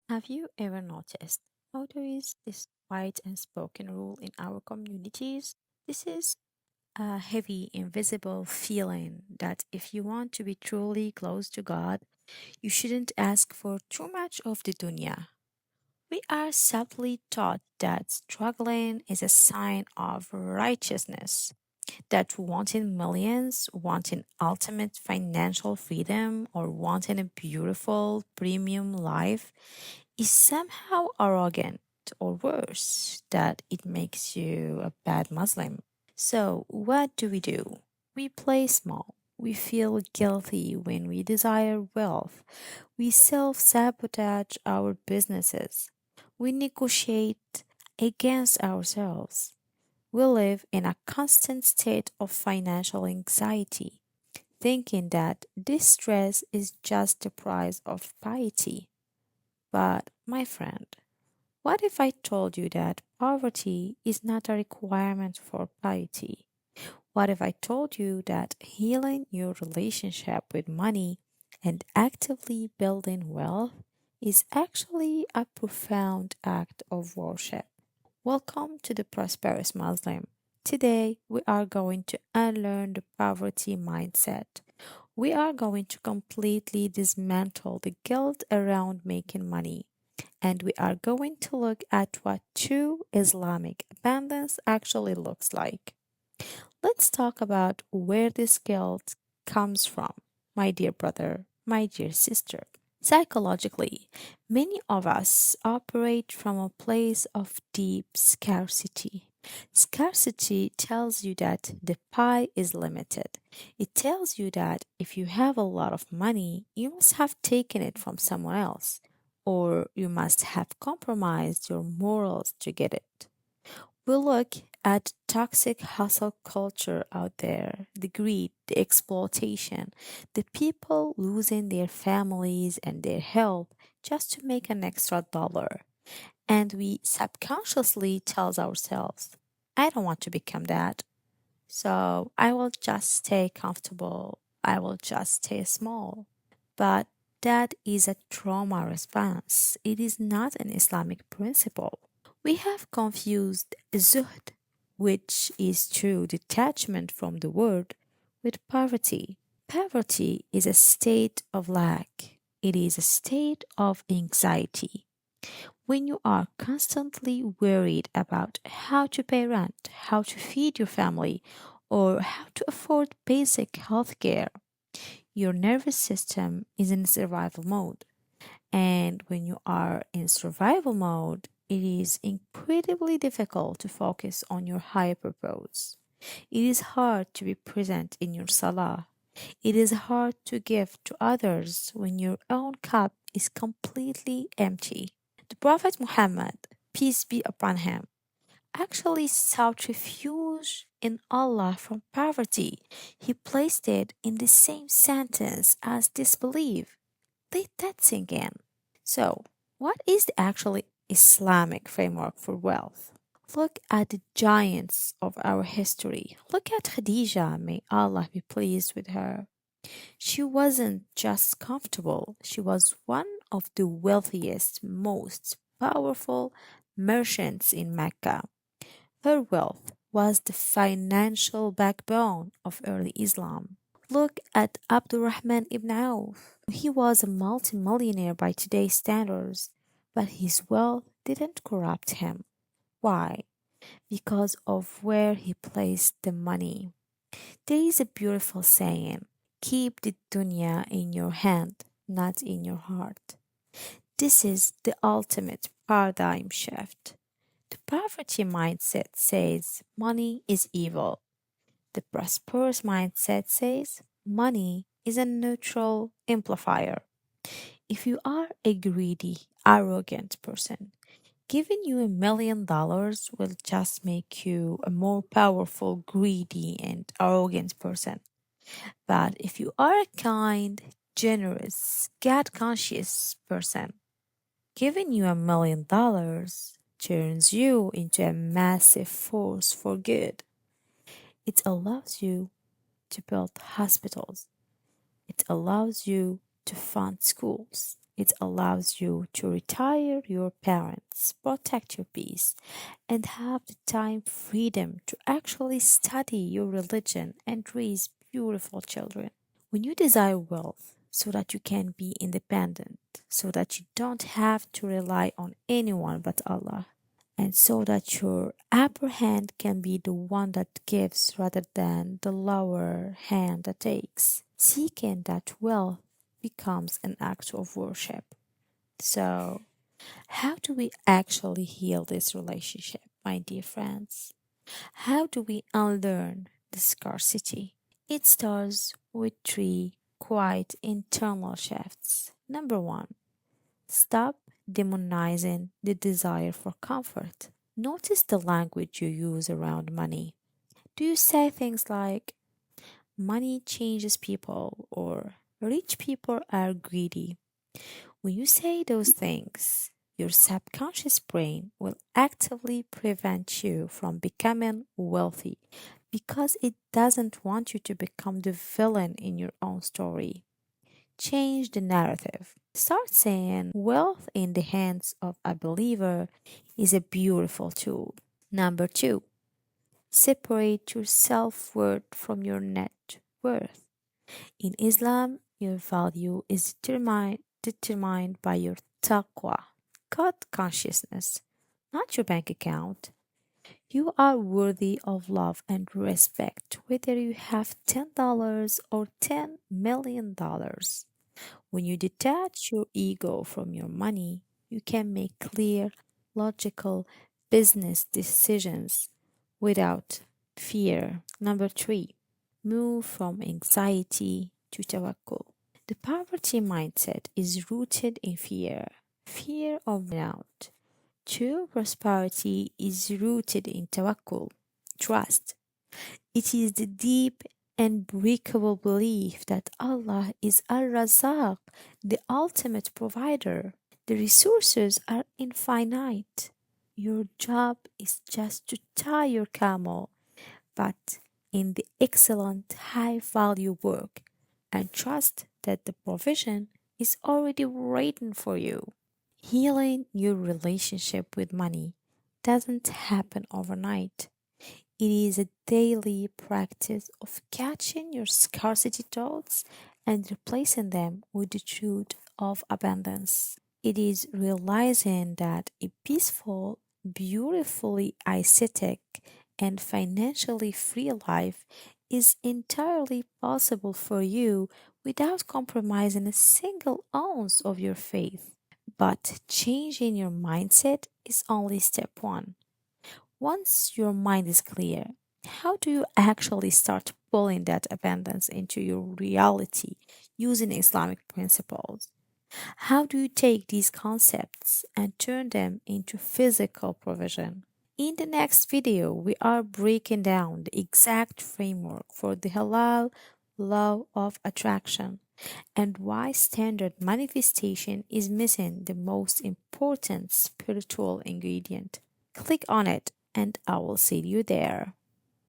Have you ever noticed how there is this quiet and spoken rule in our communities? This is a heavy, invisible feeling that if you want to be truly close to God, you shouldn't ask for too much of the dunya. We are subtly taught that struggling is a sign of righteousness, that wanting millions, wanting ultimate financial freedom, or wanting a beautiful premium life is somehow arrogant, or worse, that it makes you a bad Muslim. So, what do? We play small. We feel guilty when we desire wealth. We self sabotage our businesses. We negotiate against ourselves. We live in a constant state of financial anxiety, thinking that this stress is just the price of piety. But, my friend, what if I told you that poverty is not a requirement for piety? What if I told you that healing your relationship with money and actively building wealth is actually a profound act of worship? Welcome to the Prosperous Muslim. Today, we are going to unlearn the poverty mindset. We are going to completely dismantle the guilt around making money. And we are going to look at what true Islamic abundance actually looks like. Let's talk about where this guilt comes from, my dear brother, my dear sister. Psychologically, many of us operate from a place of deep scarcity. Scarcity tells you that the pie is limited. It tells you that if you have a lot of money, you must have taken it from someone else, or you must have compromised your morals to get it. We look at toxic hustle culture out there, the greed, the exploitation, the people losing their families and their health just to make an extra dollar. And we subconsciously tells ourselves, I don't want to become that. So I will just stay comfortable. I will just stay small. But that is a trauma response. It is not an Islamic principle. We have confused zuhd, which is true detachment from the world, with poverty. Poverty is a state of lack, it is a state of anxiety. When you are constantly worried about how to pay rent, how to feed your family, or how to afford basic health care, your nervous system is in survival mode. And when you are in survival mode, it is incredibly difficult to focus on your higher purpose. It is hard to be present in your salah. It is hard to give to others when your own cup is completely empty. The Prophet Muhammad, peace be upon him, actually sought refuge in Allah from poverty. He placed it in the same sentence as disbelief. Let that sink in. So, what is the actually Islamic framework for wealth? Look at the giants of our history. Look at Khadija, may Allah be pleased with her. She wasn't just comfortable, she was one of the wealthiest, most powerful merchants in Mecca. Her wealth was the financial backbone of early Islam. Look at Abdur Rahman ibn Auf. He was a multimillionaire by today's standards, but his wealth didn't corrupt him. Why? Because of where he placed the money. There is a beautiful saying, keep the dunya in your hand, not in your heart. This is the ultimate paradigm shift. The poverty mindset says money is evil. The prosperous mindset says money is a neutral amplifier. If you are a greedy, arrogant person, giving you $1 million will just make you a more powerful, greedy, and arrogant person. But if you are a kind, generous, God conscious person, giving you $1 million turns you into a massive force for good. It allows you to build hospitals. It allows you to fund schools. It allows you to retire your parents, protect your peace, and have the time freedom to actually study your religion and raise beautiful children. When you desire wealth so that you can be independent, so that you don't have to rely on anyone but Allah, and so that your upper hand can be the one that gives rather than the lower hand that takes, seeking that wealth becomes an act of worship. So, how do we actually heal this relationship, my dear friends? How do we unlearn the scarcity? It starts with three quiet internal shifts. Number one, stop demonizing the desire for comfort. Notice the language you use around money. Do you say things like, money changes people, or rich people are greedy? When you say those things, your subconscious brain will actively prevent you from becoming wealthy because it doesn't want you to become the villain in your own story. Change the narrative. Start saying wealth in the hands of a believer is a beautiful tool. Number two, separate your self worth from your net worth. In Islam, your value is determined by your taqwa, God consciousness, not your bank account. You are worthy of love and respect, whether you have $10 or $10 million. When you detach your ego from your money, you can make clear, logical business decisions without fear. Number three, move from anxiety to tawakkul. The poverty mindset is rooted in fear of burnout. True prosperity is rooted in tawakkul, trust. It is the deep and unbreakable belief that Allah is Al-Razaq, the ultimate provider. The resources are infinite. Your job is just to tie your camel, but in the excellent high value work, and trust that the provision is already waiting for you. Healing your relationship with money doesn't happen overnight. It is a daily practice of catching your scarcity thoughts and replacing them with the truth of abundance. It is realizing that a peaceful, beautifully aesthetic, and financially free life is entirely possible for you without compromising a single ounce of your faith. But changing your mindset is only step one. Once your mind is clear, how do you actually start pulling that abundance into your reality using Islamic principles? How do you take these concepts and turn them into physical provision? In the next video, we are breaking down the exact framework for the halal law of attraction and why standard manifestation is missing the most important spiritual ingredient. Click on it, and I will see you there.